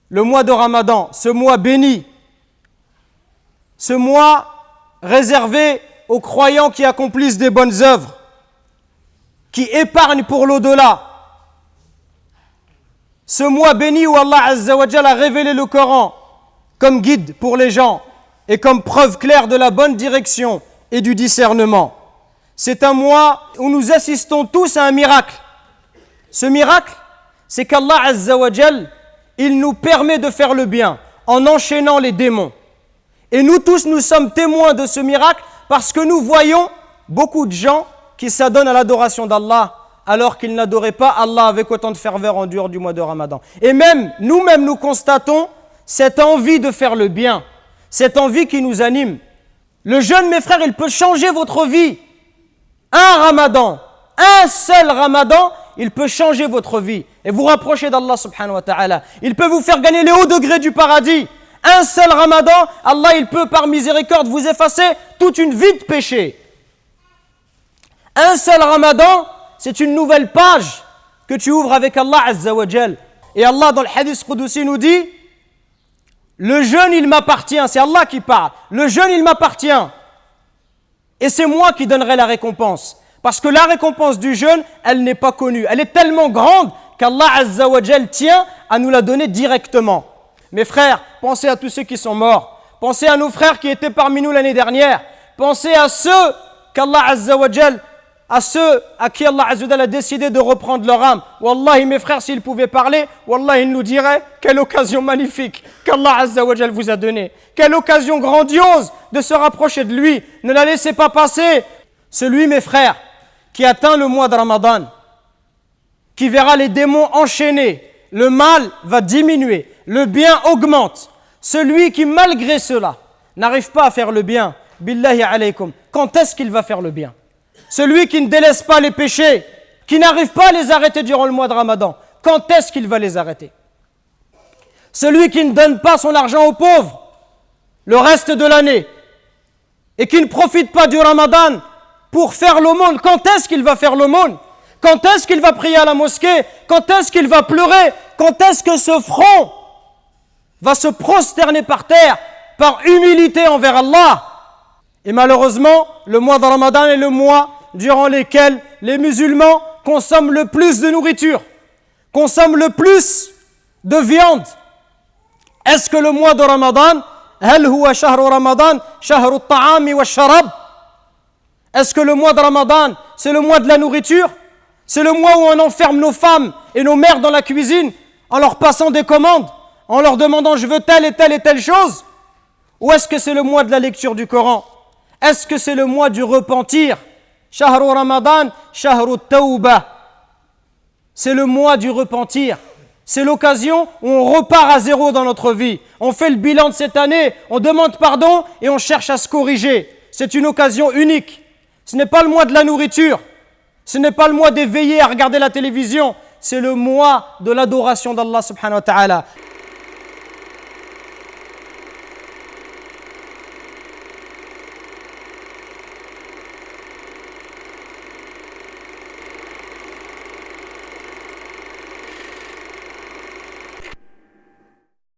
le mois de Ramadan, ce mois béni, ce mois réservé aux croyants qui accomplissent des bonnes œuvres, qui épargnent pour l'au-delà. Ce mois béni où Allah Azza wa Jalla a révélé le Coran comme guide pour les gens et comme preuve claire de la bonne direction et du discernement. C'est un mois où nous assistons tous à un miracle. Ce miracle, c'est qu'Allah Azza wa Jalla, il nous permet de faire le bien en enchaînant les démons. Et nous tous, nous sommes témoins de ce miracle parce que nous voyons beaucoup de gens qui s'adonnent à l'adoration d'Allah alors qu'ils n'adoraient pas Allah avec autant de ferveur en dehors du mois de Ramadan. Et même, nous-mêmes, nous constatons cette envie de faire le bien, cette envie qui nous anime. Le jeûne, mes frères, il peut changer votre vie. Un Ramadan, un seul Ramadan, il peut changer votre vie et vous rapprocher d'Allah subhanahu wa ta'ala. Il peut vous faire gagner les hauts degrés du paradis. Un seul Ramadan, Allah, il peut par miséricorde vous effacer toute une vie de péché. Un seul Ramadan, c'est une nouvelle page que tu ouvres avec Allah Azza wa Jal. Et Allah, dans le hadith Qudusi, nous dit, le jeûne, il m'appartient. C'est Allah qui parle. Le jeûne, il m'appartient. Et c'est moi qui donnerai la récompense. Parce que la récompense du jeûne, elle n'est pas connue. Elle est tellement grande qu'Allah Azza wa Jal tient à nous la donner directement. Mes frères, pensez à tous ceux qui sont morts. Pensez à nos frères qui étaient parmi nous l'année dernière. Pensez à ceux qu'Allah Azza wa Jal, à ceux à qui Allah Azza wa Jal a décidé de reprendre leur âme. Wallahi, mes frères, s'ils pouvaient parler, Wallahi, ils nous diraient quelle occasion magnifique qu'Allah Azza wa Jal vous a donnée. Quelle occasion grandiose de se rapprocher de lui. Ne la laissez pas passer. Celui, mes frères, qui atteint le mois de Ramadan, qui verra les démons enchaînés, le mal va diminuer, le bien augmente. Celui qui, malgré cela, n'arrive pas à faire le bien, billahi alaykum, quand est-ce qu'il va faire le bien? Celui qui ne délaisse pas les péchés, qui n'arrive pas à les arrêter durant le mois de Ramadan, quand est-ce qu'il va les arrêter? Celui qui ne donne pas son argent aux pauvres le reste de l'année et qui ne profite pas du Ramadan pour faire l'aumône, quand est-ce qu'il va faire l'aumône? Quand est-ce qu'il va prier à la mosquée? Quand est-ce qu'il va pleurer? Quand est-ce que ce front va se prosterner par terre par humilité envers Allah? Et malheureusement, le mois de Ramadan est le mois durant lequel les musulmans consomment le plus de nourriture, consomment le plus de viande. Est-ce que le mois de Ramadan, هل هو شهر رمضان شهر الطعام والشراب? Est-ce que le mois de Ramadan, c'est le mois de la nourriture? C'est le mois où on enferme nos femmes et nos mères dans la cuisine en leur passant des commandes, en leur demandant je veux telle et telle et telle chose? Ou est-ce que c'est le mois de la lecture du Coran? Est-ce que c'est le mois du repentir? Shahru Ramadan, Shahru Tawbah. C'est le mois du repentir. C'est l'occasion où on repart à zéro dans notre vie. On fait le bilan de cette année, on demande pardon et on cherche à se corriger. C'est une occasion unique. Ce n'est pas le mois de la nourriture. Ce n'est pas le mois d'éveiller à regarder la télévision. C'est le mois de l'adoration d'Allah subhanahu wa ta'ala.